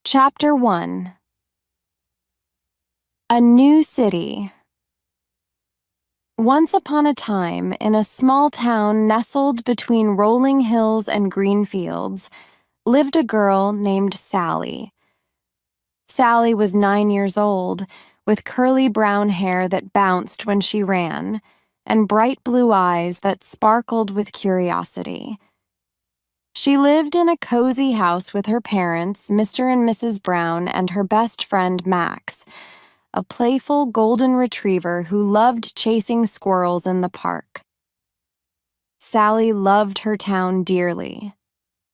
Chapter 1. A New City. Once upon a time, in a small town nestled between rolling hills and green fields, lived a girl named Sally. Sally was 9 years old, with curly brown hair that bounced when she ran, and bright blue eyes that sparkled with curiosity. She lived in a cozy house with her parents, Mr. and Mrs. Brown, and her best friend Max, a playful golden retriever who loved chasing squirrels in the park. Sally loved her town dearly.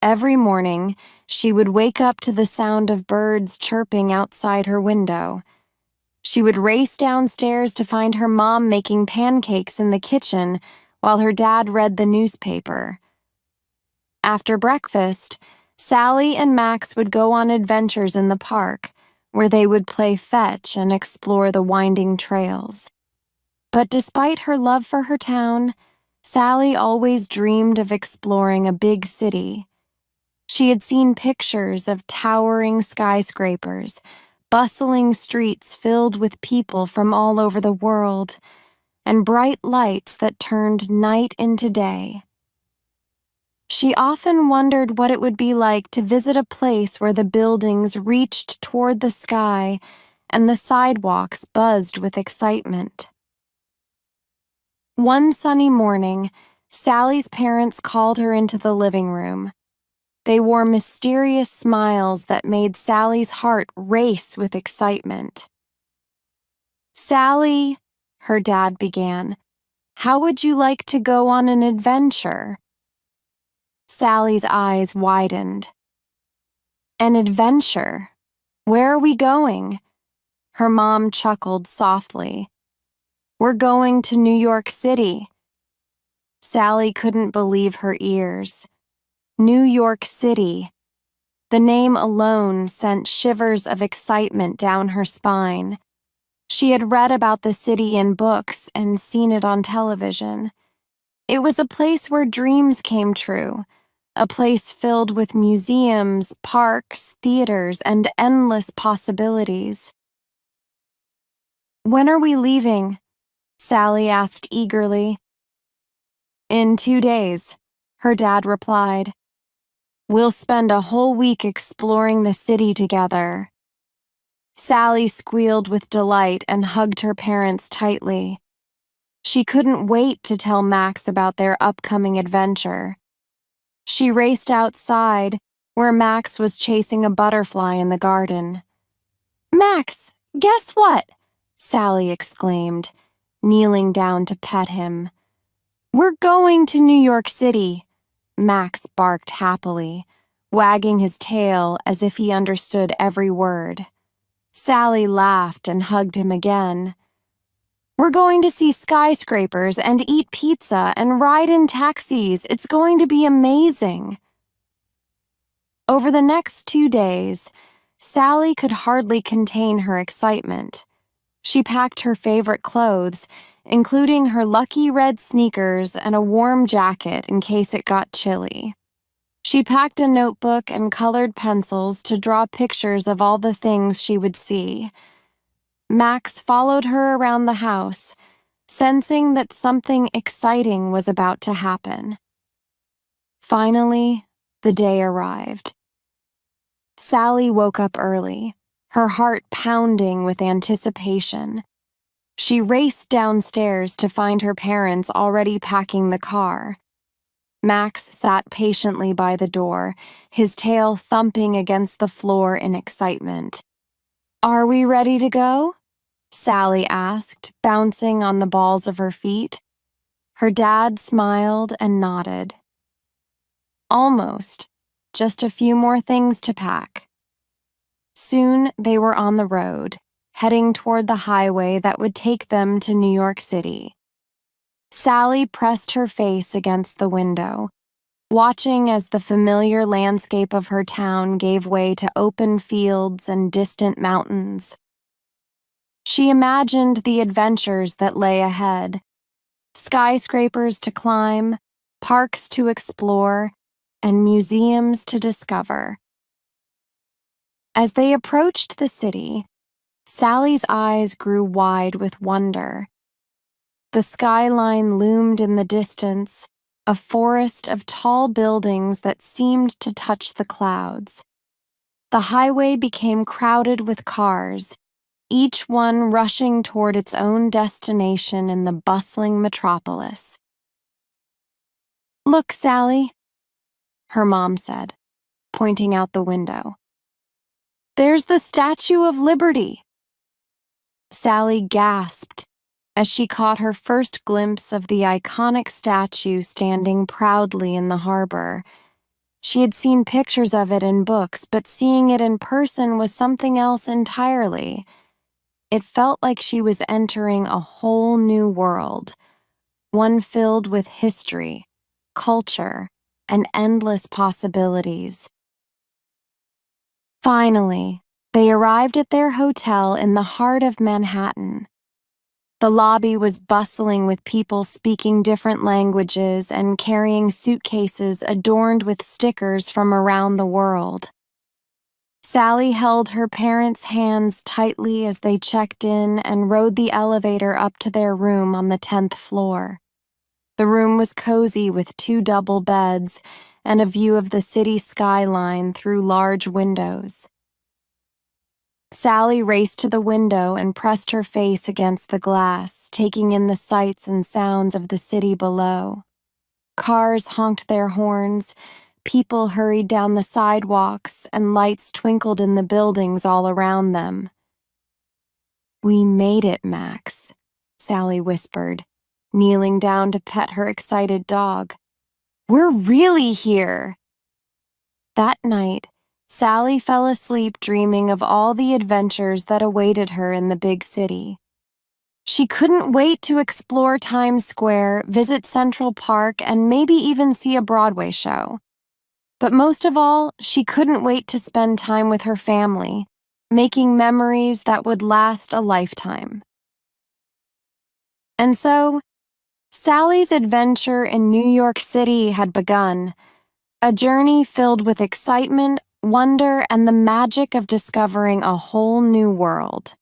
Every morning, she would wake up to the sound of birds chirping outside her window. She would race downstairs to find her mom making pancakes in the kitchen while her dad read the newspaper. After breakfast, Sally and Max would go on adventures in the park, where they would play fetch and explore the winding trails. But despite her love for her town, Sally always dreamed of exploring a big city. She had seen pictures of towering skyscrapers, bustling streets filled with people from all over the world, and bright lights that turned night into day. She often wondered what it would be like to visit a place where the buildings reached toward the sky and the sidewalks buzzed with excitement. One sunny morning, Sally's parents called her into the living room. They wore mysterious smiles that made Sally's heart race with excitement. "Sally," her dad began, "how would you like to go on an adventure?" Sally's eyes widened. "An adventure? Where are we going?" Her mom chuckled softly. "We're going to New York City." Sally couldn't believe her ears. New York City. The name alone sent shivers of excitement down her spine. She had read about the city in books and seen it on television. It was a place where dreams came true, a place filled with museums, parks, theaters, and endless possibilities. "When are we leaving?" Sally asked eagerly. "In 2 days," her dad replied. "We'll spend a whole week exploring the city together." Sally squealed with delight and hugged her parents tightly. She couldn't wait to tell Max about their upcoming adventure. She raced outside, where Max was chasing a butterfly in the garden. "Max, guess what?" Sally exclaimed, kneeling down to pet him. "We're going to New York City," Max barked happily, wagging his tail as if he understood every word. Sally laughed and hugged him again. "We're going to see skyscrapers and eat pizza and ride in taxis. It's going to be amazing." Over the next 2 days, Sally could hardly contain her excitement. She packed her favorite clothes, including her lucky red sneakers and a warm jacket in case it got chilly. She packed a notebook and colored pencils to draw pictures of all the things she would see. Max followed her around the house, sensing that something exciting was about to happen. Finally, the day arrived. Sally woke up early, her heart pounding with anticipation. She raced downstairs to find her parents already packing the car. Max sat patiently by the door, his tail thumping against the floor in excitement. "Are we ready to go?" Sally asked, bouncing on the balls of her feet. Her dad smiled and nodded. "Almost. Just a few more things to pack." Soon they were on the road, heading toward the highway that would take them to New York City. Sally pressed her face against the window, watching as the familiar landscape of her town gave way to open fields and distant mountains. She imagined the adventures that lay ahead: skyscrapers to climb, parks to explore, and museums to discover. As they approached the city, Sally's eyes grew wide with wonder. The skyline loomed in the distance, a forest of tall buildings that seemed to touch the clouds. The highway became crowded with cars, each one rushing toward its own destination in the bustling metropolis. "Look, Sally," her mom said, pointing out the window. "There's the Statue of Liberty." Sally gasped as she caught her first glimpse of the iconic statue standing proudly in the harbor. She had seen pictures of it in books, but seeing it in person was something else entirely. It felt like she was entering a whole new world, one filled with history, culture, and endless possibilities. Finally, they arrived at their hotel in the heart of Manhattan. The lobby was bustling with people speaking different languages and carrying suitcases adorned with stickers from around the world. Sally held her parents' hands tightly as they checked in and rode the elevator up to their room on the 10th floor. The room was cozy with 2 double beds and a view of the city skyline through large windows. Sally raced to the window and pressed her face against the glass, taking in the sights and sounds of the city below. Cars honked their horns, people hurried down the sidewalks, and lights twinkled in the buildings all around them. "We made it, Max," Sally whispered, kneeling down to pet her excited dog. "We're really here!" That night, Sally fell asleep dreaming of all the adventures that awaited her in the big city. She couldn't wait to explore Times Square, visit Central Park, and maybe even see a Broadway show. But most of all, she couldn't wait to spend time with her family, making memories that would last a lifetime. And so, Sally's adventure in New York City had begun, a journey filled with excitement, wonder, and the magic of discovering a whole new world.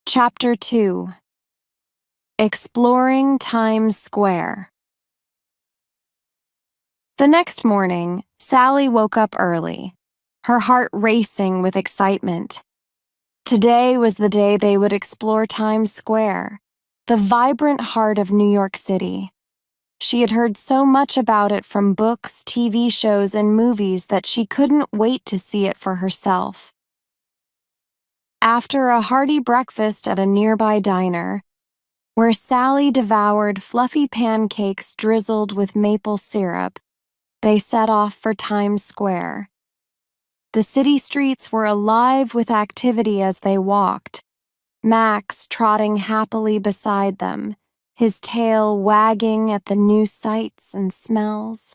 Chapter 2: Exploring Times Square. The next morning, Sally woke up early, her heart racing with excitement. Today was the day they would explore Times Square, the vibrant heart of New York City. She had heard so much about it from books, TV shows, and movies that she couldn't wait to see it for herself. After a hearty breakfast at a nearby diner, where Sally devoured fluffy pancakes drizzled with maple syrup, they set off for Times Square. The city streets were alive with activity as they walked, Max trotting happily beside them, his tail wagging at the new sights and smells.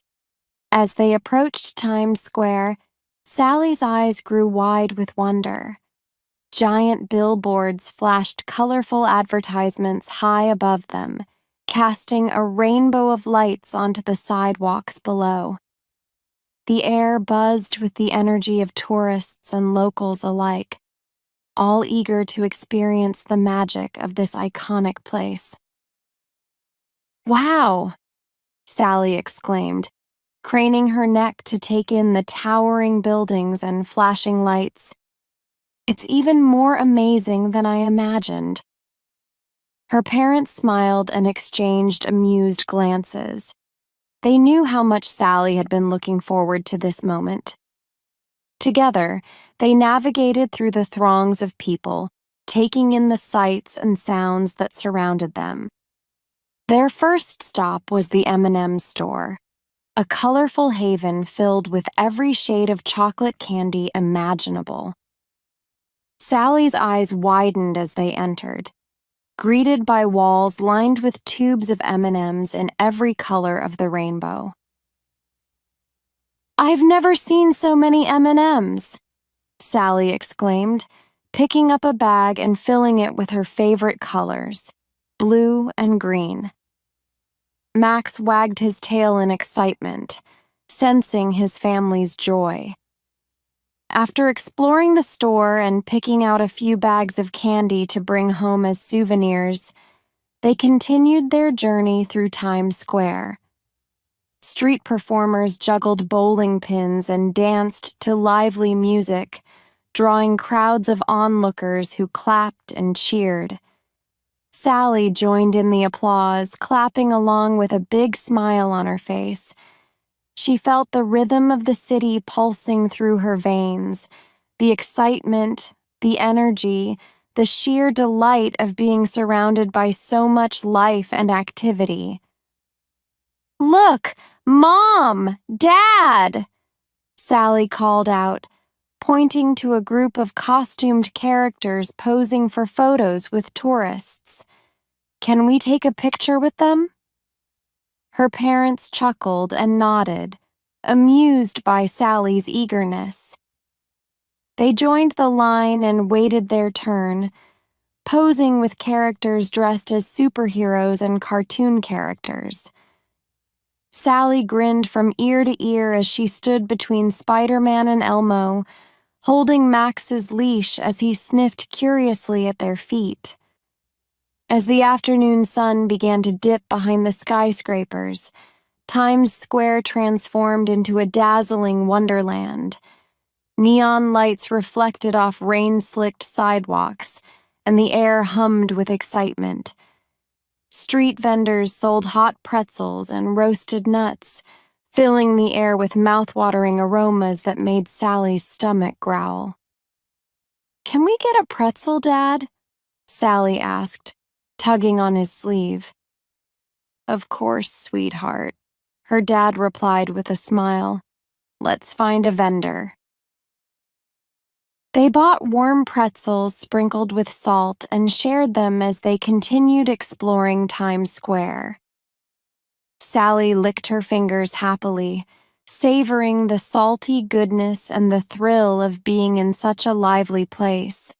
As they approached Times Square, Sally's eyes grew wide with wonder. Giant billboards flashed colorful advertisements high above them, casting a rainbow of lights onto the sidewalks below. The air buzzed with the energy of tourists and locals alike, all eager to experience the magic of this iconic place. "Wow!" Sally exclaimed, craning her neck to take in the towering buildings and flashing lights. "It's even more amazing than I imagined." Her parents smiled and exchanged amused glances. They knew how much Sally had been looking forward to this moment. Together, they navigated through the throngs of people, taking in the sights and sounds that surrounded them. Their first stop was the M&M's store, a colorful haven filled with every shade of chocolate candy imaginable. Sally's eyes widened as they entered, greeted by walls lined with tubes of M&Ms in every color of the rainbow. "I've never seen so many M&Ms," Sally exclaimed, picking up a bag and filling it with her favorite colors, blue and green. Max wagged his tail in excitement, sensing his family's joy. After exploring the store and picking out a few bags of candy to bring home as souvenirs, they continued their journey through Times Square. Street performers juggled bowling pins and danced to lively music, drawing crowds of onlookers who clapped and cheered. Sally joined in the applause, clapping along with a big smile on her face. She felt the rhythm of the city pulsing through her veins, the excitement, the energy, the sheer delight of being surrounded by so much life and activity. "Look, Mom! Dad!" Sally called out, pointing to a group of costumed characters posing for photos with tourists. "Can we take a picture with them?" Her parents chuckled and nodded, amused by Sally's eagerness. They joined the line and waited their turn, posing with characters dressed as superheroes and cartoon characters. Sally grinned from ear to ear as she stood between Spider-Man and Elmo, holding Max's leash as he sniffed curiously at their feet. As the afternoon sun began to dip behind the skyscrapers, Times Square transformed into a dazzling wonderland. Neon lights reflected off rain-slicked sidewalks, and the air hummed with excitement. Street vendors sold hot pretzels and roasted nuts, filling the air with mouth-watering aromas that made Sally's stomach growl. "Can we get a pretzel, Dad?" Sally asked, tugging on his sleeve. "Of course, sweetheart," her dad replied with a smile. "Let's find a vendor." They bought warm pretzels sprinkled with salt and shared them as they continued exploring Times Square. Sally licked her fingers happily, savoring the salty goodness and the thrill of being in such a lively place.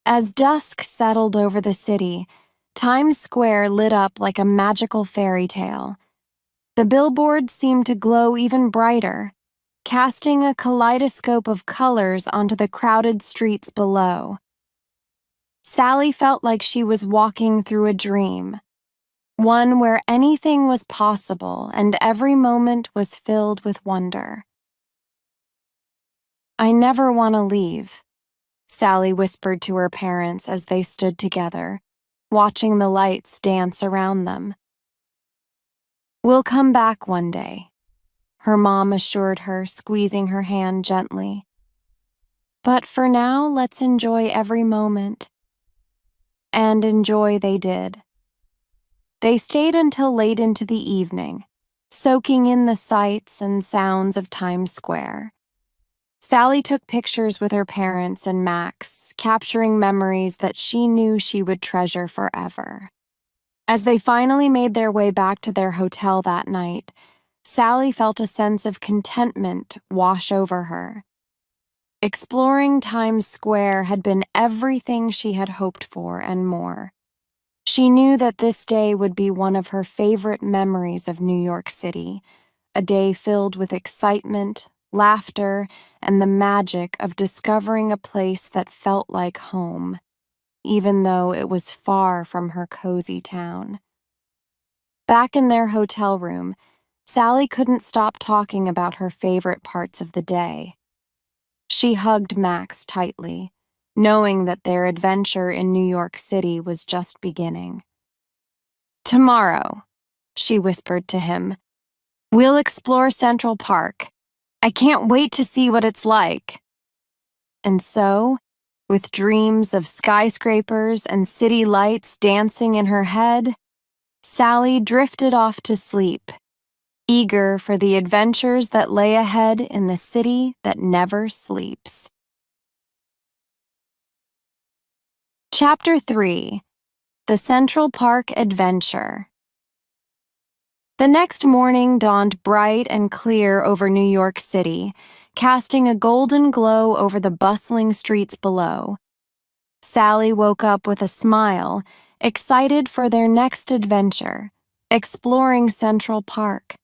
As dusk settled over the city, Times Square lit up like a magical fairy tale. The billboards seemed to glow even brighter, casting a kaleidoscope of colors onto the crowded streets below. Sally felt like she was walking through a dream, one where anything was possible and every moment was filled with wonder. "I never want to leave," Sally whispered to her parents as they stood together, watching the lights dance around them. "We'll come back one day," her mom assured her, squeezing her hand gently. "But for now, let's enjoy every moment." And enjoy they did. They stayed until late into the evening, soaking in the sights and sounds of Times Square. Sally took pictures with her parents and Max, capturing memories that she knew she would treasure forever. As they finally made their way back to their hotel that night, Sally felt a sense of contentment wash over her. Exploring Times Square had been everything she had hoped for and more. She knew that this day would be one of her favorite memories of New York City, a day filled with excitement, laughter, and the magic of discovering a place that felt like home, even though it was far from her cozy town. Back in their hotel room, Sally couldn't stop talking about her favorite parts of the day. She hugged Max tightly, knowing that their adventure in New York City was just beginning. "Tomorrow," she whispered to him, "we'll explore Central Park. I can't wait to see what it's like." And so, with dreams of skyscrapers and city lights dancing in her head, Sally drifted off to sleep, eager for the adventures that lay ahead in the city that never sleeps. Chapter 3: The Central Park Adventure. The next morning dawned bright and clear over New York City, casting a golden glow over the bustling streets below. Sally woke up with a smile, excited for their next adventure, exploring Central Park.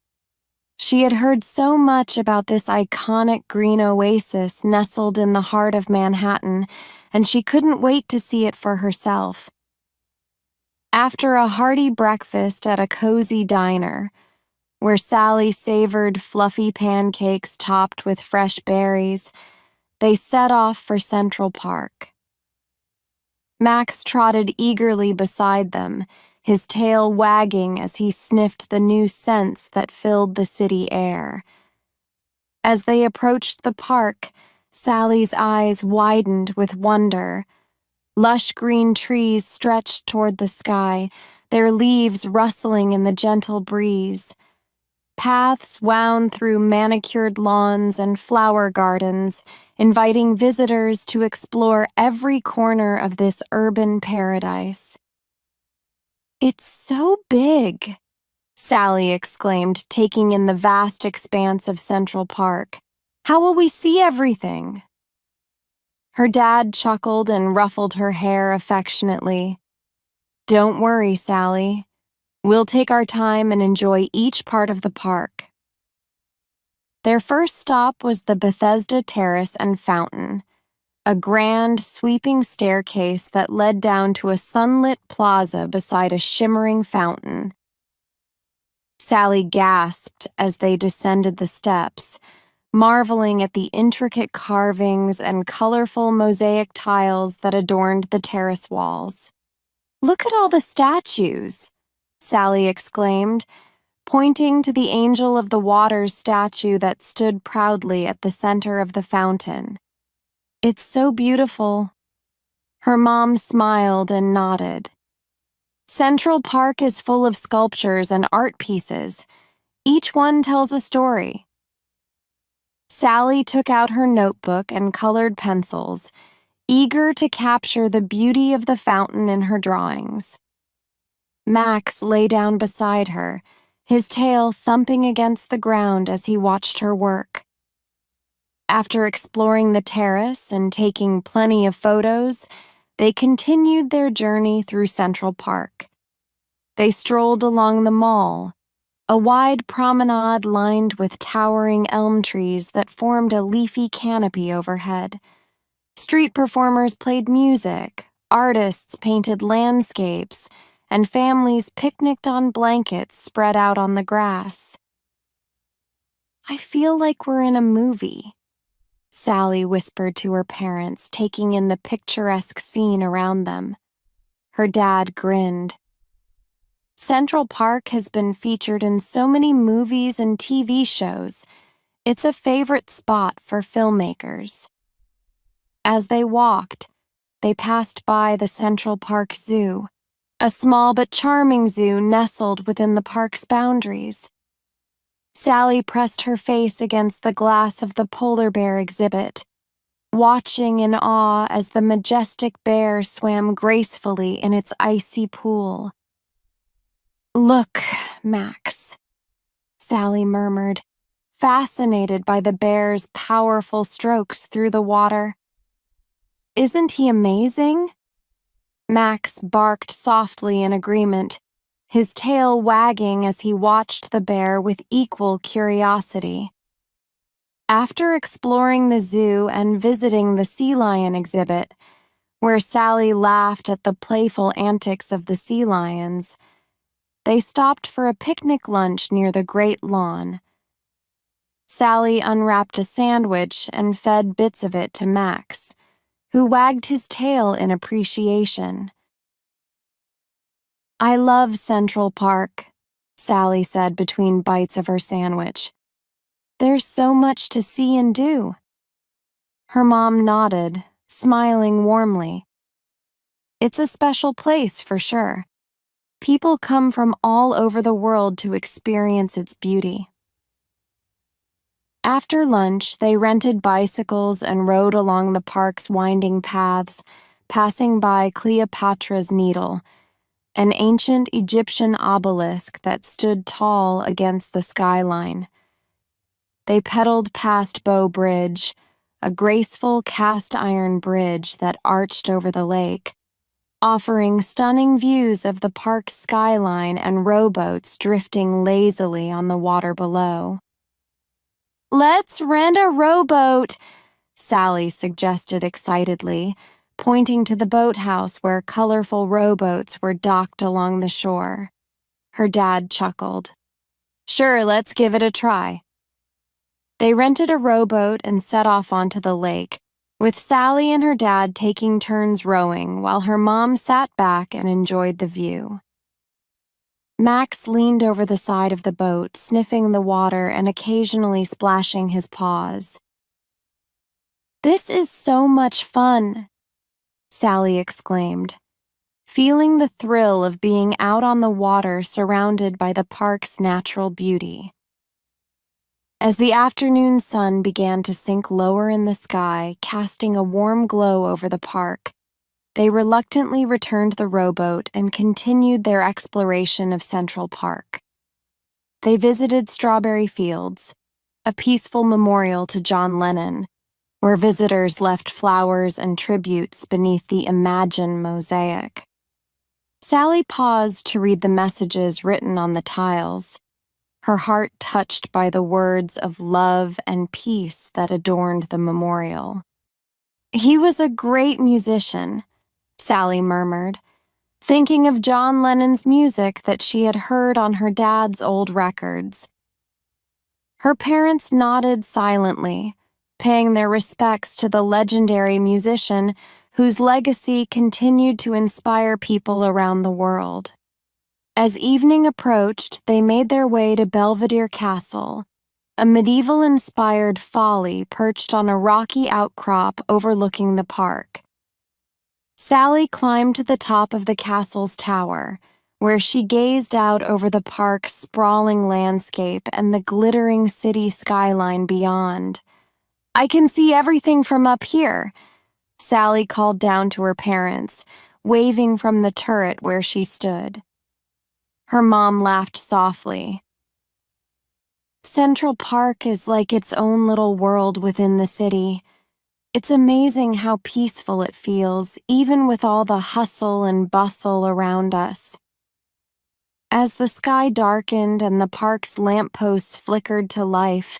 She had heard so much about this iconic green oasis nestled in the heart of Manhattan, and she couldn't wait to see it for herself. After a hearty breakfast at a cozy diner, where Sally savored fluffy pancakes topped with fresh berries, they set off for Central Park. Max trotted eagerly beside them, his tail wagging as he sniffed the new scents that filled the city air. As they approached the park, Sally's eyes widened with wonder. Lush green trees stretched toward the sky, their leaves rustling in the gentle breeze. Paths wound through manicured lawns and flower gardens, inviting visitors to explore every corner of this urban paradise. "It's so big," Sally exclaimed, taking in the vast expanse of Central Park. "How will we see everything?" Her dad chuckled and ruffled her hair affectionately. "Don't worry, Sally. We'll take our time and enjoy each part of the park." Their first stop was the Bethesda Terrace and Fountain, a grand, sweeping staircase that led down to a sunlit plaza beside a shimmering fountain. Sally gasped as they descended the steps, marveling at the intricate carvings and colorful mosaic tiles that adorned the terrace walls. "Look at all the statues," Sally exclaimed, pointing to the Angel of the Waters statue that stood proudly at the center of the fountain. "It's so beautiful." Her mom smiled and nodded. "Central Park is full of sculptures and art pieces. Each one tells a story." Sally took out her notebook and colored pencils, eager to capture the beauty of the fountain in her drawings. Max lay down beside her, his tail thumping against the ground as he watched her work. After exploring the terrace and taking plenty of photos, they continued their journey through Central Park. They strolled along the mall, a wide promenade lined with towering elm trees that formed a leafy canopy overhead. Street performers played music, artists painted landscapes, and families picnicked on blankets spread out on the grass. "I feel like we're in a movie," Sally whispered to her parents, taking in the picturesque scene around them. Her dad grinned. "Central Park has been featured in so many movies and TV shows. It's a favorite spot for filmmakers." As they walked, they passed by the Central Park Zoo, a small but charming zoo nestled within the park's boundaries. Sally pressed her face against the glass of the polar bear exhibit, watching in awe as the majestic bear swam gracefully in its icy pool. "Look, Max," Sally murmured, fascinated by the bear's powerful strokes through the water. "Isn't he amazing?" Max barked softly in agreement, his tail wagging as he watched the bear with equal curiosity. After exploring the zoo and visiting the sea lion exhibit, where Sally laughed at the playful antics of the sea lions, they stopped for a picnic lunch near the Great Lawn. Sally unwrapped a sandwich and fed bits of it to Max, who wagged his tail in appreciation. "I love Central Park," Sally said between bites of her sandwich. "There's so much to see and do." Her mom nodded, smiling warmly. "It's a special place for sure. People come from all over the world to experience its beauty." After lunch, they rented bicycles and rode along the park's winding paths, passing by Cleopatra's Needle, an ancient Egyptian obelisk that stood tall against the skyline. They pedaled past Bow Bridge, a graceful cast-iron bridge that arched over the lake, offering stunning views of the park's skyline and rowboats drifting lazily on the water below. Let's rent a rowboat, Sally suggested excitedly, pointing to the boathouse where colorful rowboats were docked along the shore. Her dad chuckled. Sure, let's give it a try. They rented a rowboat and set off onto the lake, with Sally and her dad taking turns rowing while her mom sat back and enjoyed the view. Max leaned over the side of the boat, sniffing the water and occasionally splashing his paws. This is so much fun, Sally exclaimed, feeling the thrill of being out on the water surrounded by the park's natural beauty. As the afternoon sun began to sink lower in the sky, casting a warm glow over the park, they reluctantly returned the rowboat and continued their exploration of Central Park. They visited Strawberry Fields, a peaceful memorial to John Lennon, where visitors left flowers and tributes beneath the Imagine mosaic. Sally paused to read the messages written on the tiles, her heart touched by the words of love and peace that adorned the memorial. He was a great musician, Sally murmured, thinking of John Lennon's music that she had heard on her dad's old records. Her parents nodded silently, paying their respects to the legendary musician whose legacy continued to inspire people around the world. As evening approached, they made their way to Belvedere Castle, a medieval-inspired folly perched on a rocky outcrop overlooking the park. Sally climbed to the top of the castle's tower, where she gazed out over the park's sprawling landscape and the glittering city skyline beyond. I can see everything from up here, Sally called down to her parents, waving from the turret where she stood. Her mom laughed softly. Central Park is like its own little world within the city. It's amazing how peaceful it feels, even with all the hustle and bustle around us. As the sky darkened and the park's lampposts flickered to life,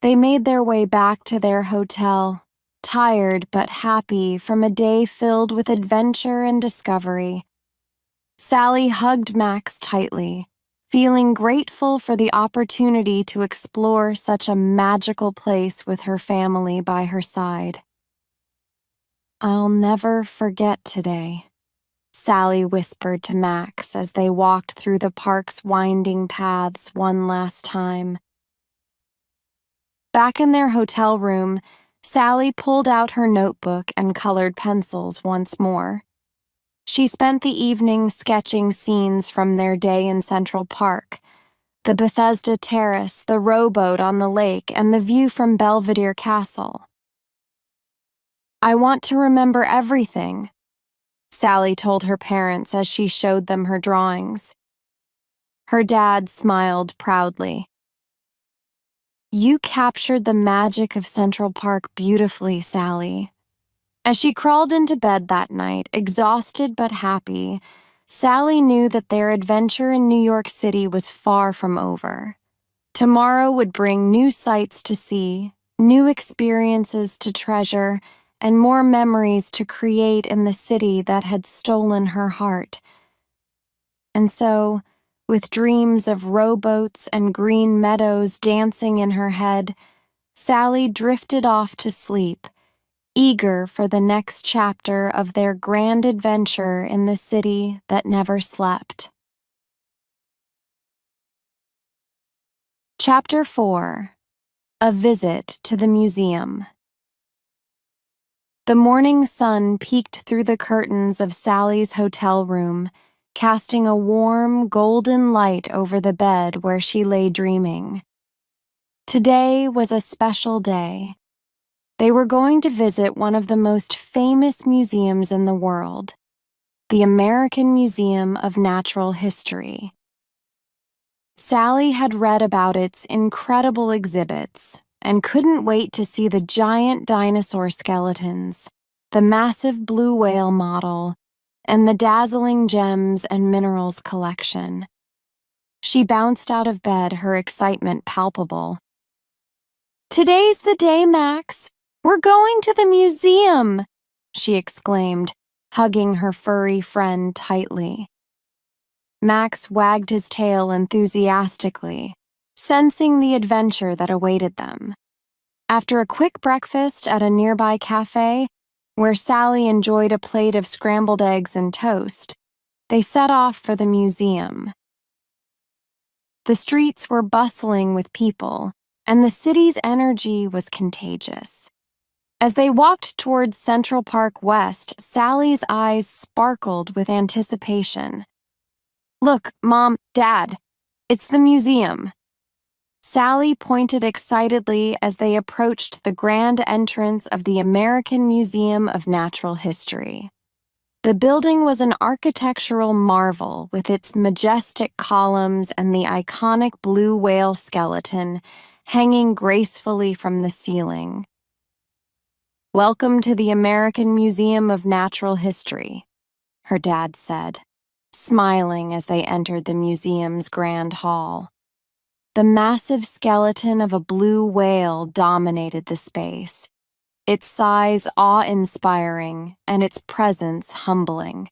they made their way back to their hotel, tired but happy from a day filled with adventure and discovery. Sally hugged Max tightly, feeling grateful for the opportunity to explore such a magical place with her family by her side. I'll never forget today, Sally whispered to Max as they walked through the park's winding paths one last time. Back in their hotel room, Sally pulled out her notebook and colored pencils once more. She spent the evening sketching scenes from their day in Central Park, the Bethesda Terrace, the rowboat on the lake, and the view from Belvedere Castle. I want to remember everything, Sally told her parents as she showed them her drawings. Her dad smiled proudly. You captured the magic of Central Park beautifully, Sally. As she crawled into bed that night, exhausted but happy, Sally knew that their adventure in New York City was far from over. Tomorrow would bring new sights to see, new experiences to treasure, and more memories to create in the city that had stolen her heart. And so, with dreams of rowboats and green meadows dancing in her head, Sally drifted off to sleep, eager for the next chapter of their grand adventure in the city that never slept. Chapter 4. A Visit to the Museum. The morning sun peeked through the curtains of Sally's hotel room, casting a warm, golden light over the bed where she lay dreaming. Today was a special day. They were going to visit one of the most famous museums in the world, the American Museum of Natural History. Sally had read about its incredible exhibits and couldn't wait to see the giant dinosaur skeletons, the massive blue whale model, and the dazzling gems and minerals collection. She bounced out of bed, her excitement palpable. Today's the day, Max. We're going to the museum, she exclaimed, hugging her furry friend tightly. Max wagged his tail enthusiastically, sensing the adventure that awaited them. After a quick breakfast at a nearby cafe, where Sally enjoyed a plate of scrambled eggs and toast, they set off for the museum. The streets were bustling with people, and the city's energy was contagious. As they walked towards Central Park West, Sally's eyes sparkled with anticipation. "Look, Mom, Dad, it's the museum." Sally pointed excitedly as they approached the grand entrance of the American Museum of Natural History. The building was an architectural marvel with its majestic columns and the iconic blue whale skeleton hanging gracefully from the ceiling. "Welcome to the American Museum of Natural History," her dad said, smiling as they entered the museum's grand hall. The massive skeleton of a blue whale dominated the space, its size awe-inspiring and its presence humbling.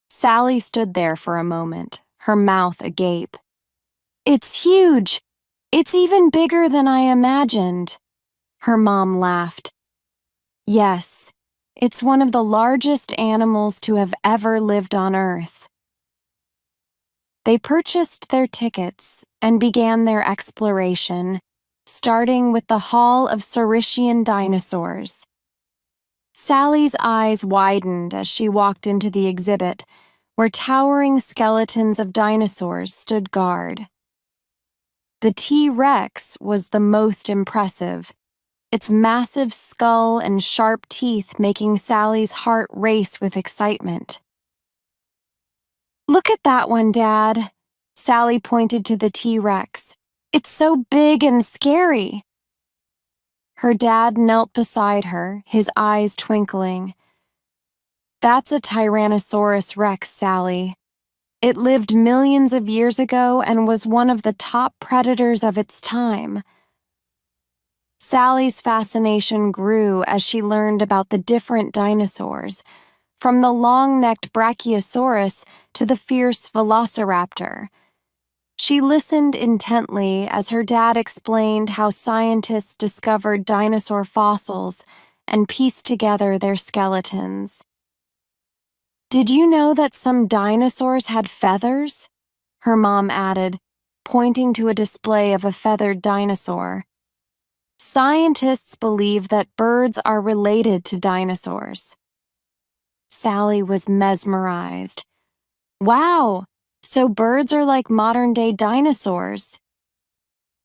Sally stood there for a moment, her mouth agape. "It's huge! It's even bigger than I imagined." Her mom laughed. "Yes, it's one of the largest animals to have ever lived on Earth." They purchased their tickets and began their exploration, starting with the Hall of Saurischian Dinosaurs. Sally's eyes widened as she walked into the exhibit, where towering skeletons of dinosaurs stood guard. The T-Rex was the most impressive, its massive skull and sharp teeth making Sally's heart race with excitement. "Look at that one, Dad." Sally pointed to the T-Rex. "It's so big and scary." Her dad knelt beside her, his eyes twinkling. "That's a Tyrannosaurus Rex, Sally. It lived millions of years ago and was one of the top predators of its time." Sally's fascination grew as she learned about the different dinosaurs, from the long-necked Brachiosaurus to the fierce Velociraptor. She listened intently as her dad explained how scientists discovered dinosaur fossils and pieced together their skeletons. "Did you know that some dinosaurs had feathers?" her mom added, pointing to a display of a feathered dinosaur. "Scientists believe that birds are related to dinosaurs." Sally was mesmerized. "Wow, so birds are like modern-day dinosaurs."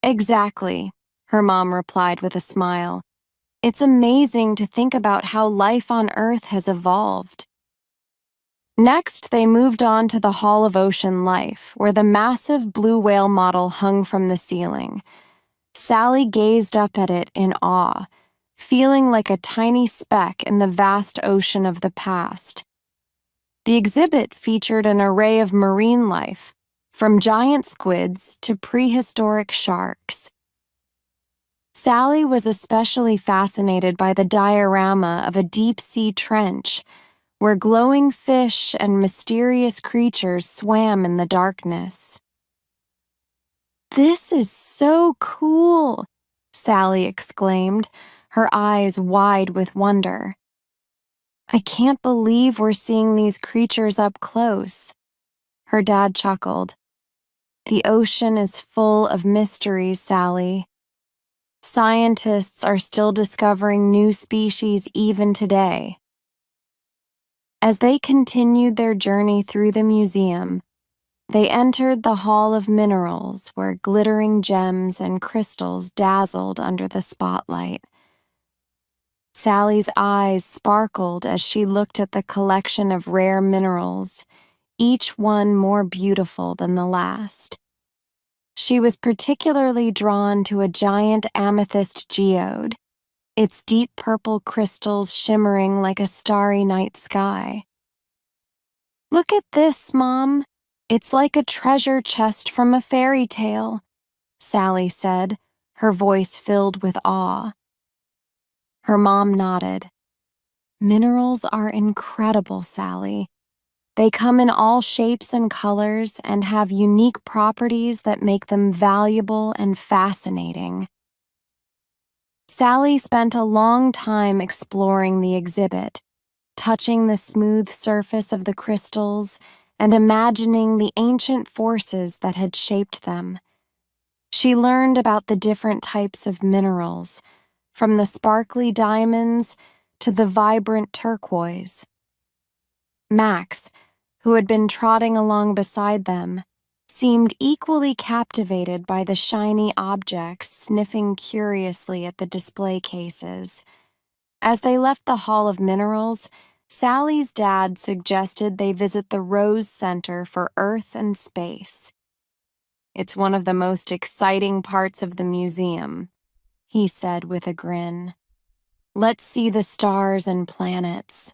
"Exactly," her mom replied with a smile. "It's amazing to think about how life on Earth has evolved." Next, they moved on to the Hall of Ocean Life, where the massive blue whale model hung from the ceiling. Sally gazed up at it in awe, feeling like a tiny speck in the vast ocean of the past. The exhibit featured an array of marine life, from giant squids to prehistoric sharks. Sally was especially fascinated by the diorama of a deep-sea trench, where glowing fish and mysterious creatures swam in the darkness. "This is so cool," Sally exclaimed, her eyes wide with wonder. "I can't believe we're seeing these creatures up close." Her dad chuckled. "The ocean is full of mysteries, Sally. Scientists are still discovering new species even today." As they continued their journey through the museum, they entered the Hall of Minerals, where glittering gems and crystals dazzled under the spotlight. Sally's eyes sparkled as she looked at the collection of rare minerals, each one more beautiful than the last. She was particularly drawn to a giant amethyst geode, its deep purple crystals shimmering like a starry night sky. "Look at this, Mom. It's like a treasure chest from a fairy tale," Sally said, her voice filled with awe. Her mom nodded. Minerals are incredible, Sally. They come in all shapes and colors and have unique properties that make them valuable and fascinating. Sally spent a long time exploring the exhibit, touching the smooth surface of the crystals and imagining the ancient forces that had shaped them. She learned about the different types of minerals, from the sparkly diamonds to the vibrant turquoise. Max, who had been trotting along beside them, seemed equally captivated by the shiny objects, sniffing curiously at the display cases. As they left the Hall of Minerals, Sally's dad suggested they visit the Rose Center for Earth and Space. "It's one of the most exciting parts of the museum," he said with a grin. "Let's see the stars and planets."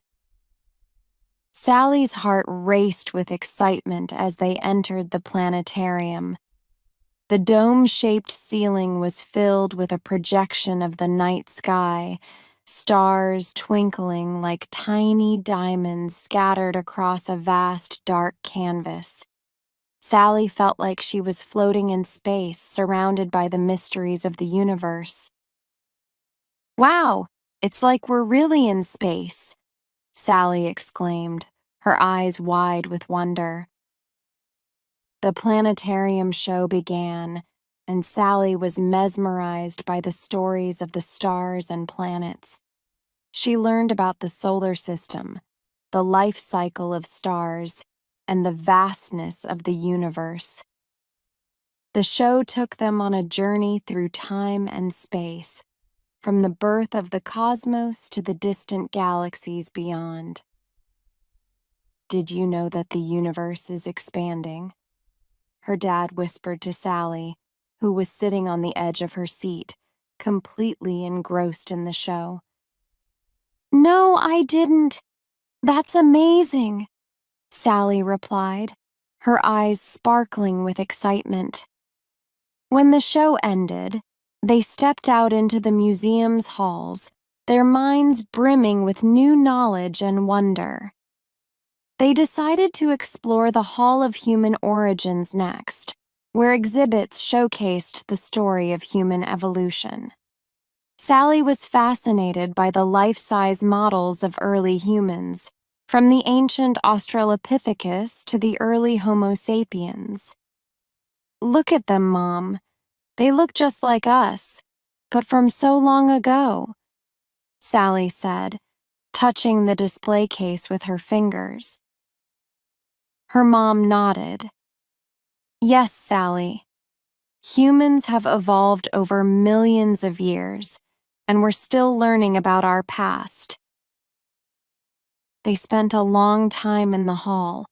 Sally's heart raced with excitement as they entered the planetarium. The dome-shaped ceiling was filled with a projection of the night sky, stars twinkling like tiny diamonds scattered across a vast dark canvas. Sally felt like she was floating in space, surrounded by the mysteries of the universe. "Wow, it's like we're really in space," Sally exclaimed, her eyes wide with wonder. The planetarium show began, and Sally was mesmerized by the stories of the stars and planets. She learned about the solar system, the life cycle of stars, and the vastness of the universe. The show took them on a journey through time and space, from the birth of the cosmos to the distant galaxies beyond. "Did you know that the universe is expanding?" her dad whispered to Sally, who was sitting on the edge of her seat, completely engrossed in the show. "No, I didn't. That's amazing," Sally replied, her eyes sparkling with excitement. When the show ended, they stepped out into the museum's halls, their minds brimming with new knowledge and wonder. They decided to explore the Hall of Human Origins next, where exhibits showcased the story of human evolution. Sally was fascinated by the life-size models of early humans, from the ancient Australopithecus to the early Homo sapiens. "Look at them, Mom. They look just like us, but from so long ago," Sally said, touching the display case with her fingers. Her mom nodded. "Yes, Sally. Humans have evolved over millions of years, and we're still learning about our past." They spent a long time in the hall,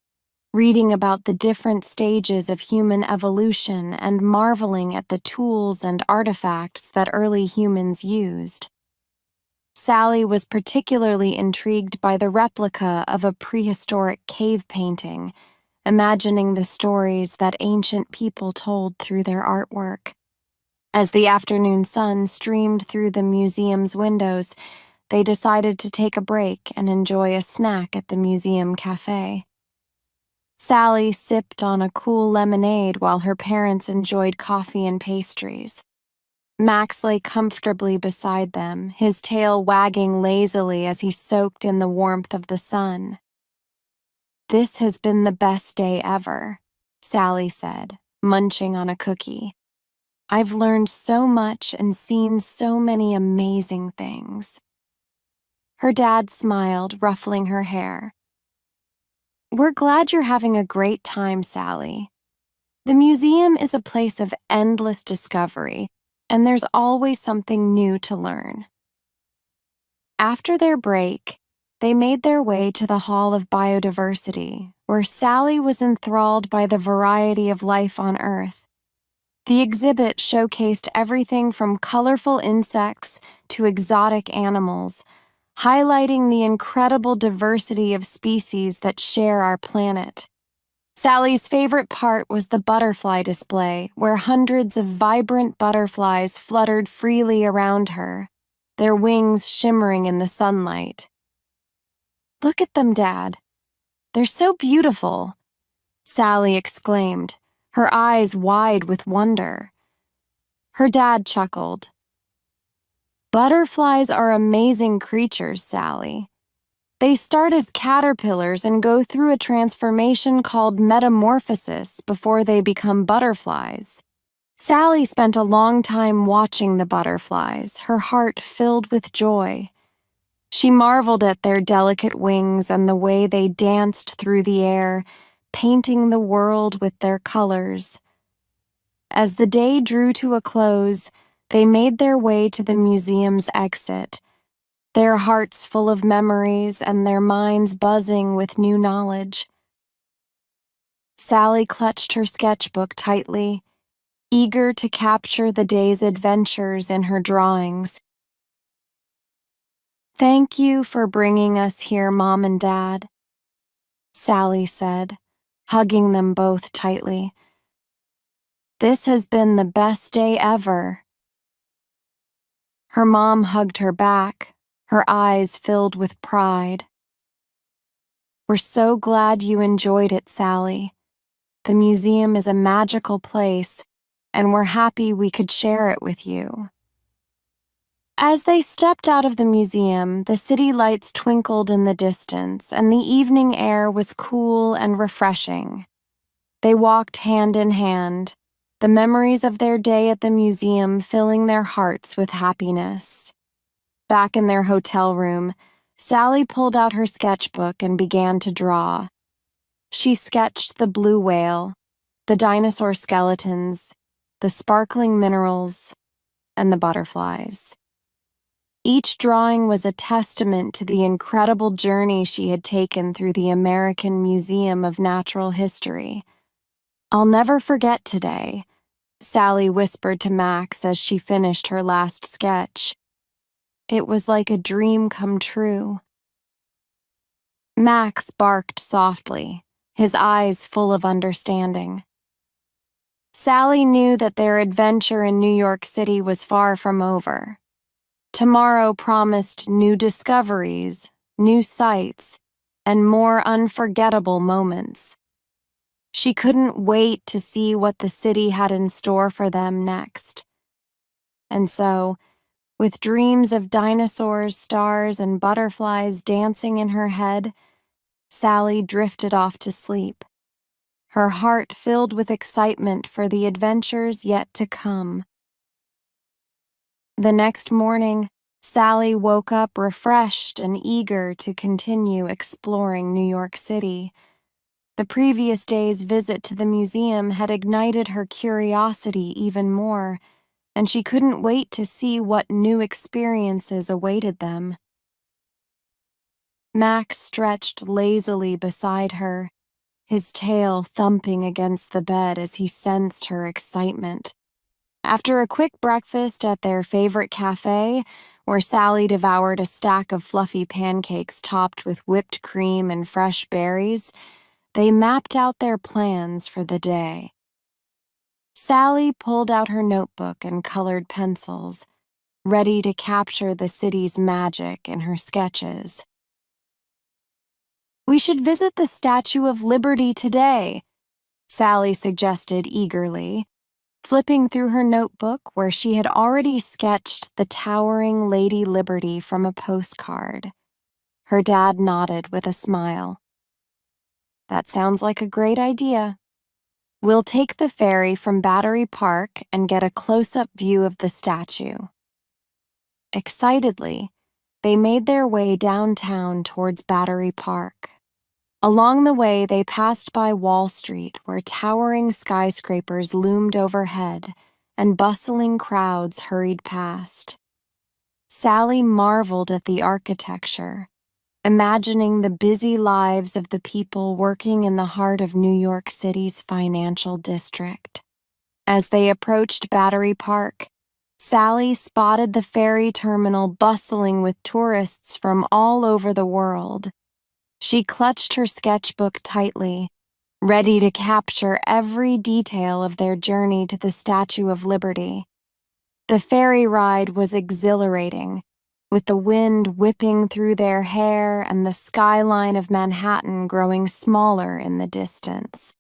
reading about the different stages of human evolution and marveling at the tools and artifacts that early humans used. Sally was particularly intrigued by the replica of a prehistoric cave painting, imagining the stories that ancient people told through their artwork. As the afternoon sun streamed through the museum's windows, they decided to take a break and enjoy a snack at the museum cafe. Sally sipped on a cool lemonade while her parents enjoyed coffee and pastries. Max lay comfortably beside them, his tail wagging lazily as he soaked in the warmth of the sun. "This has been the best day ever," Sally said, munching on a cookie. "I've learned so much and seen so many amazing things." Her dad smiled, ruffling her hair. "We're glad you're having a great time, Sally. The museum is a place of endless discovery, and there's always something new to learn." After their break, they made their way to the Hall of Biodiversity, where Sally was enthralled by the variety of life on Earth. The exhibit showcased everything from colorful insects to exotic animals, highlighting the incredible diversity of species that share our planet. Sally's favorite part was the butterfly display, where hundreds of vibrant butterflies fluttered freely around her, their wings shimmering in the sunlight. "Look at them, Dad. They're so beautiful," Sally exclaimed, her eyes wide with wonder. Her dad chuckled. "Butterflies are amazing creatures, Sally. They start as caterpillars and go through a transformation called metamorphosis before they become butterflies." Sally spent a long time watching the butterflies, her heart filled with joy. She marveled at their delicate wings and the way they danced through the air, painting the world with their colors. As the day drew to a close, they made their way to the museum's exit, their hearts full of memories and their minds buzzing with new knowledge. Sally clutched her sketchbook tightly, eager to capture the day's adventures in her drawings. "Thank you for bringing us here, Mom and Dad," Sally said, hugging them both tightly. "This has been the best day ever." Her mom hugged her back, her eyes filled with pride. "We're so glad you enjoyed it, Sally. The museum is a magical place, and we're happy we could share it with you." As they stepped out of the museum, the city lights twinkled in the distance, and the evening air was cool and refreshing. They walked hand in hand, the memories of their day at the museum filling their hearts with happiness. Back in their hotel room, Sally pulled out her sketchbook and began to draw. She sketched the blue whale, the dinosaur skeletons, the sparkling minerals, and the butterflies. Each drawing was a testament to the incredible journey she had taken through the American Museum of Natural History. "I'll never forget today," Sally whispered to Max as she finished her last sketch. "It was like a dream come true." Max barked softly, his eyes full of understanding. Sally knew that their adventure in New York City was far from over. Tomorrow promised new discoveries, new sights, and more unforgettable moments. She couldn't wait to see what the city had in store for them next. And so, with dreams of dinosaurs, stars, and butterflies dancing in her head, Sally drifted off to sleep, her heart filled with excitement for the adventures yet to come. The next morning, Sally woke up refreshed and eager to continue exploring New York City. The previous day's visit to the museum had ignited her curiosity even more, and she couldn't wait to see what new experiences awaited them. Max stretched lazily beside her, his tail thumping against the bed as he sensed her excitement. After a quick breakfast at their favorite cafe, where Sally devoured a stack of fluffy pancakes topped with whipped cream and fresh berries, they mapped out their plans for the day. Sally pulled out her notebook and colored pencils, ready to capture the city's magic in her sketches. "We should visit the Statue of Liberty today," Sally suggested eagerly, flipping through her notebook where she had already sketched the towering Lady Liberty from a postcard. Her dad nodded with a smile. "That sounds like a great idea. We'll take the ferry from Battery Park and get a close-up view of the statue." Excitedly, they made their way downtown towards Battery Park. Along the way, they passed by Wall Street, where towering skyscrapers loomed overhead and bustling crowds hurried past. Sally marveled at the architecture, imagining the busy lives of the people working in the heart of New York City's financial district. As they approached Battery Park, Sally spotted the ferry terminal bustling with tourists from all over the world. She clutched her sketchbook tightly, ready to capture every detail of their journey to the Statue of Liberty. The ferry ride was exhilarating, with the wind whipping through their hair and the skyline of Manhattan growing smaller in the distance.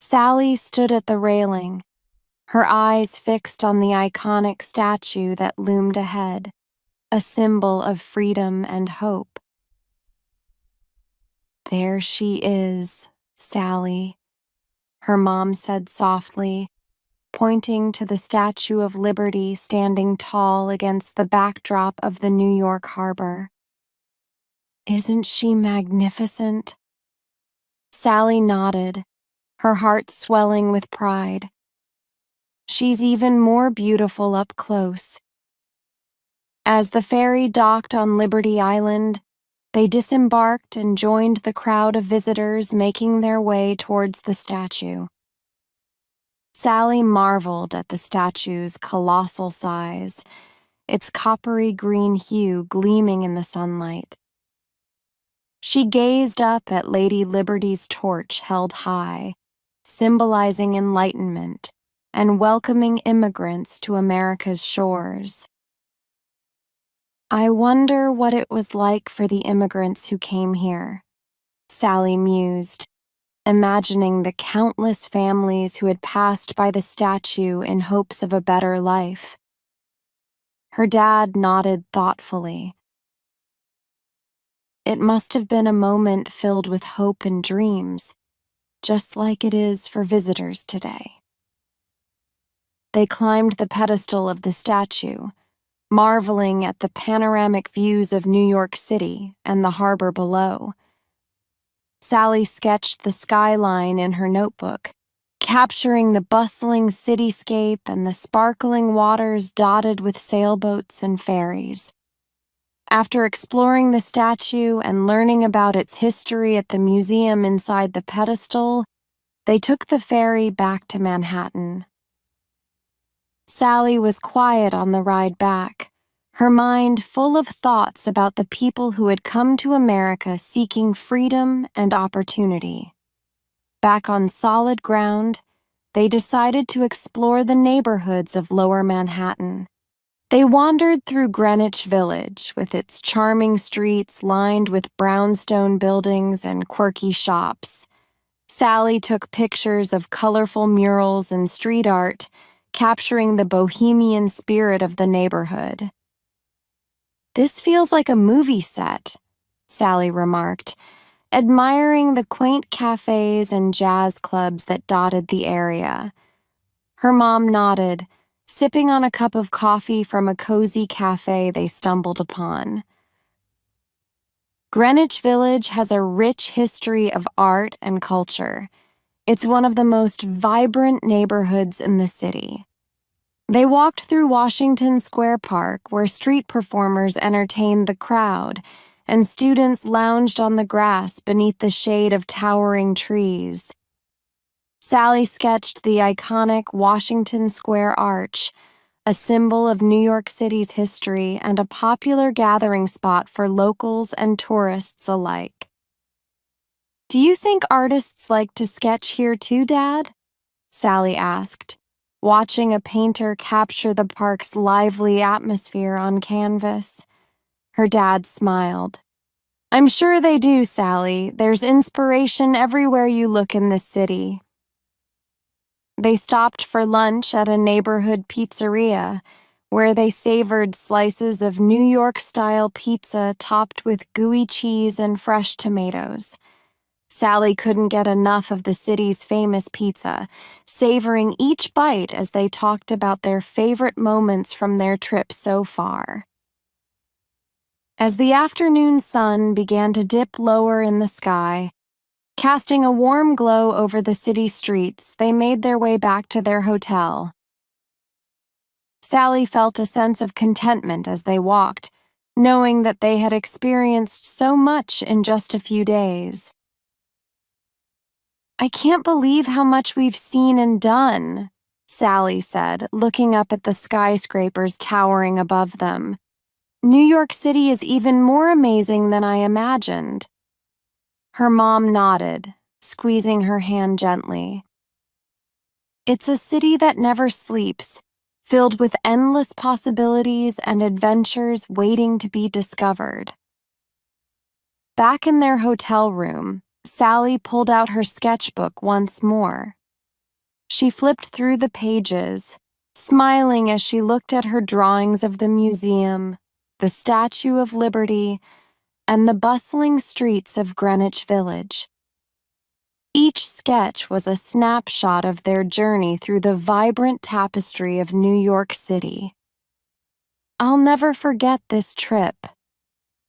Sally stood at the railing, her eyes fixed on the iconic statue that loomed ahead, a symbol of freedom and hope. "There she is, Sally," her mom said softly, pointing to the Statue of Liberty standing tall against the backdrop of the New York harbor. "Isn't she magnificent?" Sally nodded, her heart swelling with pride. "She's even more beautiful up close." As the ferry docked on Liberty Island, they disembarked and joined the crowd of visitors making their way towards the statue. Sally marveled at the statue's colossal size, its coppery green hue gleaming in the sunlight. She gazed up at Lady Liberty's torch held high, symbolizing enlightenment and welcoming immigrants to America's shores. "I wonder what it was like for the immigrants who came here," Sally mused, imagining the countless families who had passed by the statue in hopes of a better life. Her dad nodded thoughtfully. "It must have been a moment filled with hope and dreams, just like it is for visitors today." They climbed the pedestal of the statue, marveling at the panoramic views of New York City and the harbor below. Sally sketched the skyline in her notebook, capturing the bustling cityscape and the sparkling waters dotted with sailboats and ferries. After exploring the statue and learning about its history at the museum inside the pedestal, they took the ferry back to Manhattan. Sally was quiet on the ride back, her mind full of thoughts about the people who had come to America seeking freedom and opportunity. Back on solid ground, they decided to explore the neighborhoods of Lower Manhattan. They wandered through Greenwich Village with its charming streets lined with brownstone buildings and quirky shops. Sally took pictures of colorful murals and street art, capturing the bohemian spirit of the neighborhood. "This feels like a movie set," Sally remarked, admiring the quaint cafes and jazz clubs that dotted the area. Her mom nodded, sipping on a cup of coffee from a cozy cafe they stumbled upon. Greenwich Village has a rich history of art and culture. It's one of the most vibrant neighborhoods in the city. They walked through Washington Square Park, where street performers entertained the crowd, and students lounged on the grass beneath the shade of towering trees. Sally sketched the iconic Washington Square Arch, a symbol of New York City's history and a popular gathering spot for locals and tourists alike. "Do you think artists like to sketch here too, Dad?" Sally asked, watching a painter capture the park's lively atmosphere on canvas. Her dad smiled. "I'm sure they do, Sally. There's inspiration everywhere you look in this city." They stopped for lunch at a neighborhood pizzeria, where they savored slices of New York-style pizza topped with gooey cheese and fresh tomatoes. Sally couldn't get enough of the city's famous pizza, savoring each bite as they talked about their favorite moments from their trip so far. As the afternoon sun began to dip lower in the sky, casting a warm glow over the city streets, they made their way back to their hotel. Sally felt a sense of contentment as they walked, knowing that they had experienced so much in just a few days. "I can't believe how much we've seen and done," Sally said, looking up at the skyscrapers towering above them. "New York City is even more amazing than I imagined." Her mom nodded, squeezing her hand gently. It's a city that never sleeps, filled with endless possibilities and adventures waiting to be discovered. Back in their hotel room, Sally pulled out her sketchbook once more. She flipped through the pages, smiling as she looked at her drawings of the museum, the Statue of Liberty, and the bustling streets of Greenwich Village. Each sketch was a snapshot of their journey through the vibrant tapestry of New York City. "I'll never forget this trip,"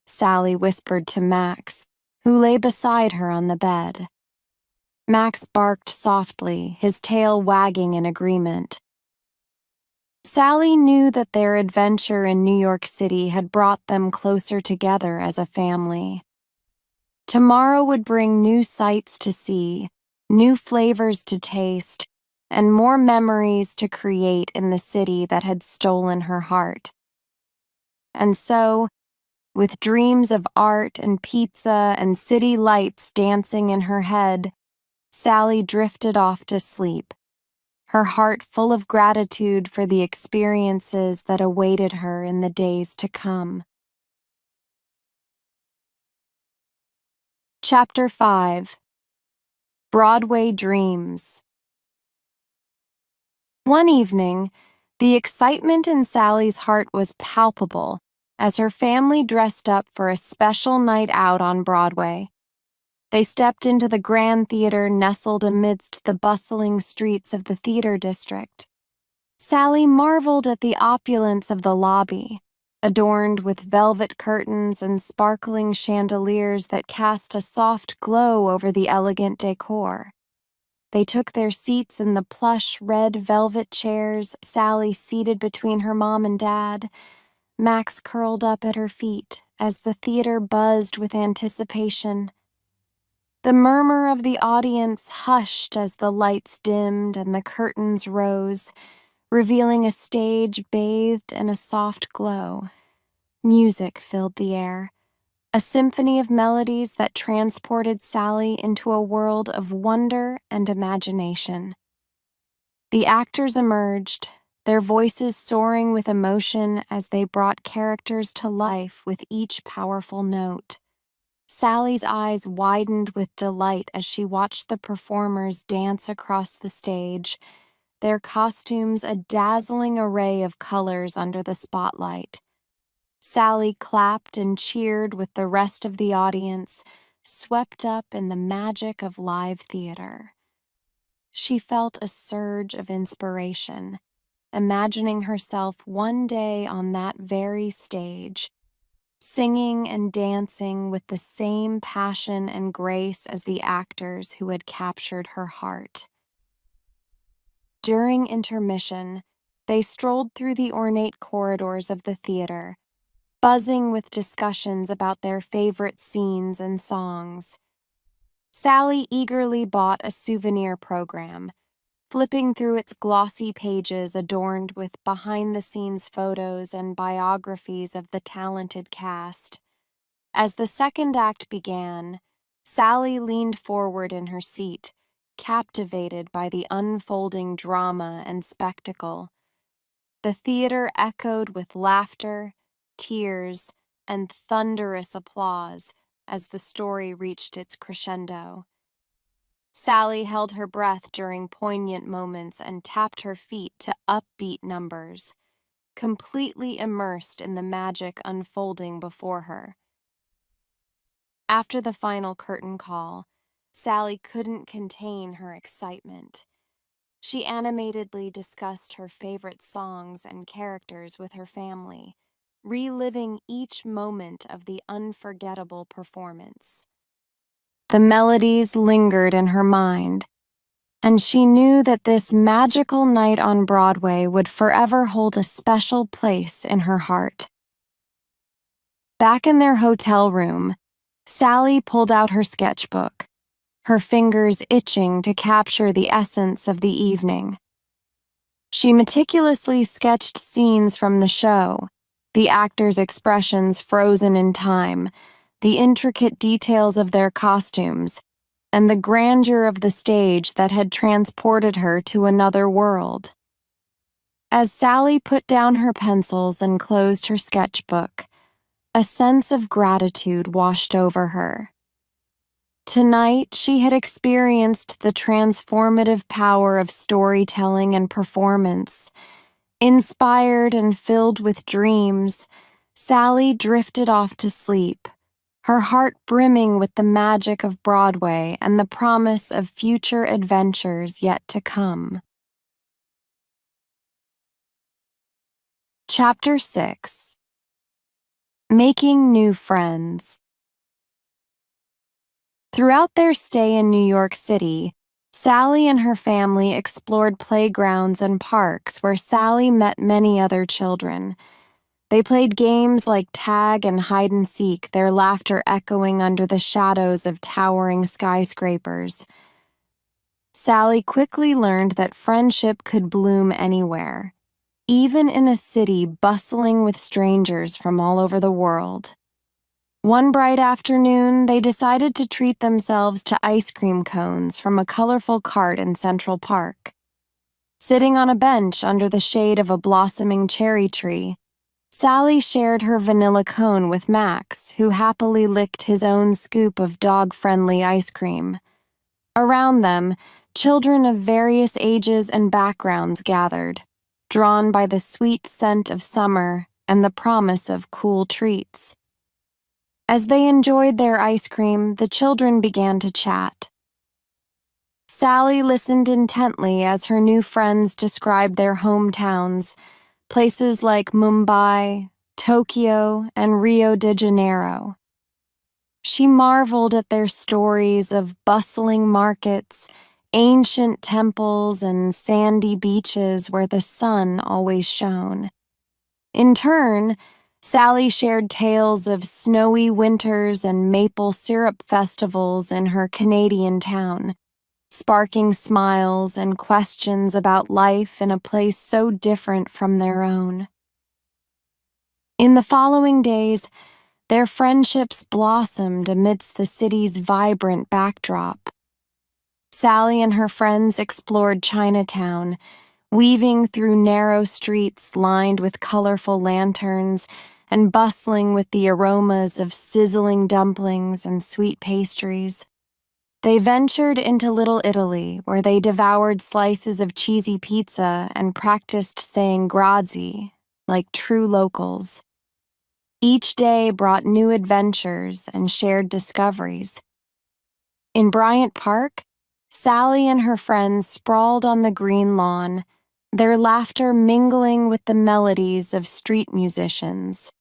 Sally whispered to Max, who lay beside her on the bed. Max barked softly, his tail wagging in agreement. Sally knew that their adventure in New York City had brought them closer together as a family. Tomorrow would bring new sights to see, new flavors to taste, and more memories to create in the city that had stolen her heart. And so, with dreams of art and pizza and city lights dancing in her head, Sally drifted off to sleep, her heart full of gratitude for the experiences that awaited her in the days to come. Chapter 5. Broadway Dreams. One evening, the excitement in Sally's heart was palpable as her family dressed up for a special night out on Broadway. They stepped into the Grand Theater nestled amidst the bustling streets of the theater district. Sally marveled at the opulence of the lobby, adorned with velvet curtains and sparkling chandeliers that cast a soft glow over the elegant decor. They took their seats in the plush red velvet chairs, Sally seated between her mom and dad, Max curled up at her feet as the theater buzzed with anticipation. The murmur of the audience hushed as the lights dimmed and the curtains rose, revealing a stage bathed in a soft glow. Music filled the air, a symphony of melodies that transported Sally into a world of wonder and imagination. The actors emerged, their voices soaring with emotion as they brought characters to life with each powerful note. Sally's eyes widened with delight as she watched the performers dance across the stage, their costumes a dazzling array of colors under the spotlight. Sally clapped and cheered with the rest of the audience, swept up in the magic of live theater. She felt a surge of inspiration, imagining herself one day on that very stage, singing and dancing with the same passion and grace as the actors who had captured her heart. During intermission, they strolled through the ornate corridors of the theater, buzzing with discussions about their favorite scenes and songs. Sally eagerly bought a souvenir program, flipping through its glossy pages adorned with behind-the-scenes photos and biographies of the talented cast. As the second act began, Sally leaned forward in her seat, captivated by the unfolding drama and spectacle. The theater echoed with laughter, tears, and thunderous applause as the story reached its crescendo. Sally held her breath during poignant moments and tapped her feet to upbeat numbers, completely immersed in the magic unfolding before her. After the final curtain call, Sally couldn't contain her excitement. She animatedly discussed her favorite songs and characters with her family, reliving each moment of the unforgettable performance. The melodies lingered in her mind, and she knew that this magical night on Broadway would forever hold a special place in her heart. Back in their hotel room, Sally pulled out her sketchbook, her fingers itching to capture the essence of the evening. She meticulously sketched scenes from the show, the actors' expressions frozen in time, the intricate details of their costumes, and the grandeur of the stage that had transported her to another world. As Sally put down her pencils and closed her sketchbook, a sense of gratitude washed over her. Tonight, she had experienced the transformative power of storytelling and performance. Inspired and filled with dreams, Sally drifted off to sleep, her heart brimming with the magic of Broadway and the promise of future adventures yet to come. Chapter 6. Making New Friends. Throughout their stay in New York City, Sally and her family explored playgrounds and parks where Sally met many other children. They played games like tag and hide and seek, their laughter echoing under the shadows of towering skyscrapers. Sally quickly learned that friendship could bloom anywhere, even in a city bustling with strangers from all over the world. One bright afternoon, they decided to treat themselves to ice cream cones from a colorful cart in Central Park. Sitting on a bench under the shade of a blossoming cherry tree, Sally shared her vanilla cone with Max, who happily licked his own scoop of dog-friendly ice cream. Around them, children of various ages and backgrounds gathered, drawn by the sweet scent of summer and the promise of cool treats. As they enjoyed their ice cream, the children began to chat. Sally listened intently as her new friends described their hometowns, places like Mumbai, Tokyo, and Rio de Janeiro. She marveled at their stories of bustling markets, ancient temples, and sandy beaches where the sun always shone. In turn, Sally shared tales of snowy winters and maple syrup festivals in her Canadian town, sparking smiles and questions about life in a place so different from their own. In the following days, their friendships blossomed amidst the city's vibrant backdrop. Sally and her friends explored Chinatown, weaving through narrow streets lined with colorful lanterns and bustling with the aromas of sizzling dumplings and sweet pastries. They ventured into Little Italy, where they devoured slices of cheesy pizza and practiced saying grazie, like true locals. Each day brought new adventures and shared discoveries. In Bryant Park, Sally and her friends sprawled on the green lawn, their laughter mingling with the melodies of street musicians.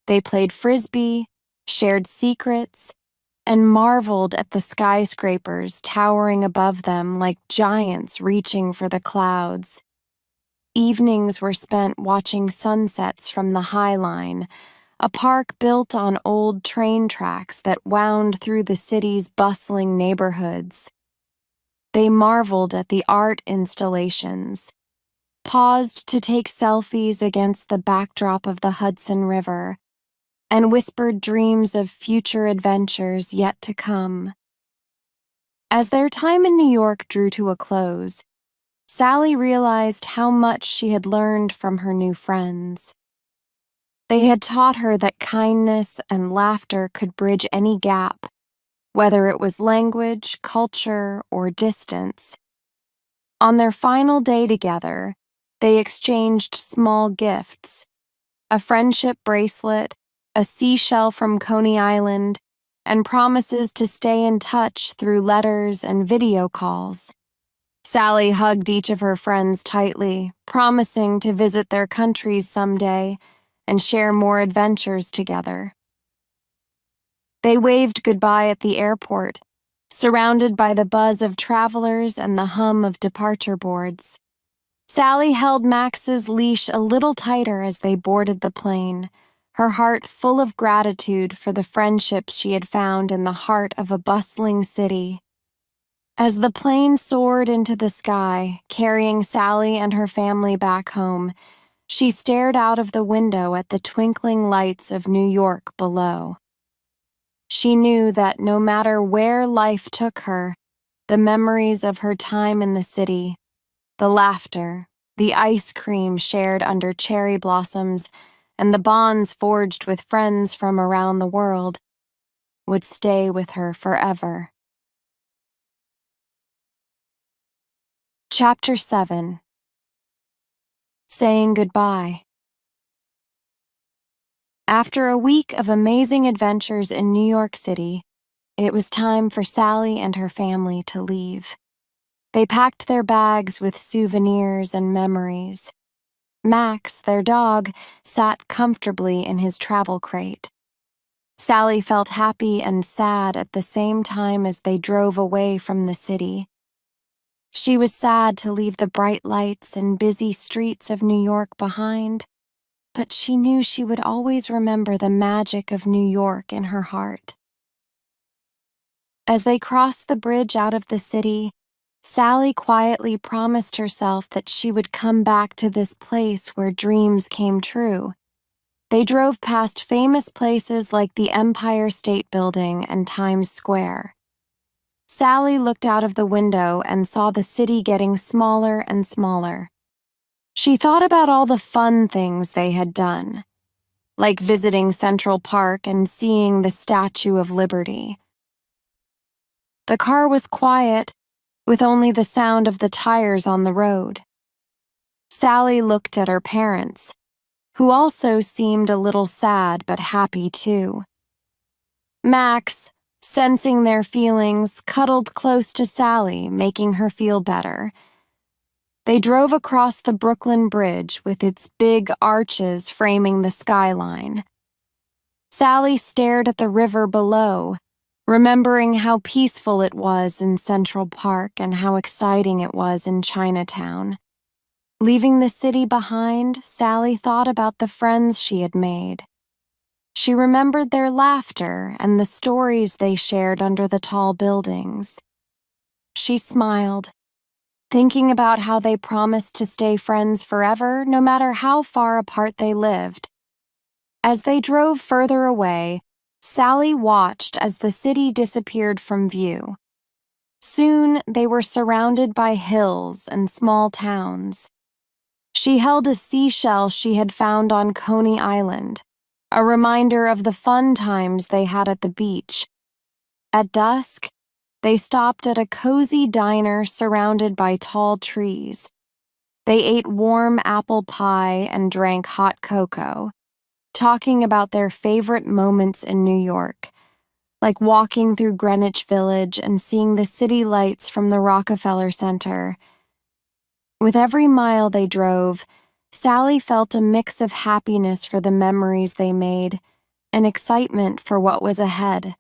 They played frisbee, shared secrets, and marveled at the skyscrapers towering above them like giants reaching for the clouds. Evenings were spent watching sunsets from the High Line, a park built on old train tracks that wound through the city's bustling neighborhoods. They marveled at the art installations, paused to take selfies against the backdrop of the Hudson River, and whispered dreams of future adventures yet to come. As their time in New York drew to a close, Sally realized how much she had learned from her new friends. They had taught her that kindness and laughter could bridge any gap, whether it was language, culture, or distance. On their final day together, they exchanged small gifts: a friendship bracelet, a seashell from Coney Island, and promises to stay in touch through letters and video calls. Sally hugged each of her friends tightly, promising to visit their countries someday and share more adventures together. They waved goodbye at the airport, surrounded by the buzz of travelers and the hum of departure boards. Sally held Max's leash a little tighter as they boarded the plane, her heart full of gratitude for the friendships she had found in the heart of a bustling city. As the plane soared into the sky, carrying Sally and her family back home, she stared out of the window at the twinkling lights of New York below. She knew that no matter where life took her, the memories of her time in the city, the laughter, the ice cream shared under cherry blossoms, and the bonds forged with friends from around the world would stay with her forever. Chapter 7. Saying Goodbye. After a week of amazing adventures in New York City, it was time for Sally and her family to leave. They packed their bags with souvenirs and memories. Max, their dog, sat comfortably in his travel crate. Sally felt happy and sad at the same time as they drove away from the city. She was sad to leave the bright lights and busy streets of New York behind, but she knew she would always remember the magic of New York in her heart. As they crossed the bridge out of the city, Sally quietly promised herself that she would come back to this place where dreams came true. They drove past famous places like the Empire State Building and Times Square. Sally looked out of the window and saw the city getting smaller and smaller. She thought about all the fun things they had done, like visiting Central Park and seeing the Statue of Liberty. The car was quiet, with only the sound of the tires on the road. Sally looked at her parents, who also seemed a little sad but happy too. Max, sensing their feelings, cuddled close to Sally, making her feel better. They drove across the Brooklyn Bridge with its big arches framing the skyline. Sally stared at the river below, remembering how peaceful it was in Central Park and how exciting it was in Chinatown. Leaving the city behind, Sally thought about the friends she had made. She remembered their laughter and the stories they shared under the tall buildings. She smiled, thinking about how they promised to stay friends forever, no matter how far apart they lived. As they drove further away, Sally watched as the city disappeared from view. Soon, they were surrounded by hills and small towns. She held a seashell she had found on Coney Island, a reminder of the fun times they had at the beach. At dusk, they stopped at a cozy diner surrounded by tall trees. They ate warm apple pie and drank hot cocoa, talking about their favorite moments in New York, like walking through Greenwich Village and seeing the city lights from the Rockefeller Center. With every mile they drove, Sally felt a mix of happiness for the memories they made and excitement for what was ahead.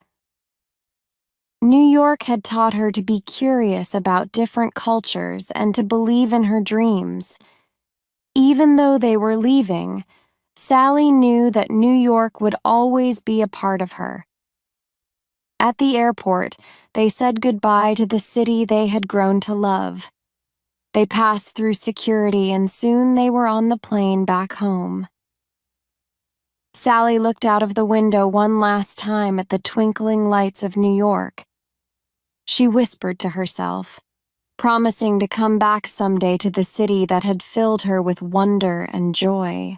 New York had taught her to be curious about different cultures and to believe in her dreams. Even though they were leaving, Sally knew that New York would always be a part of her. At the airport, they said goodbye to the city they had grown to love. They passed through security and soon they were on the plane back home. Sally looked out of the window one last time at the twinkling lights of New York. She whispered to herself, promising to come back someday to the city that had filled her with wonder and joy.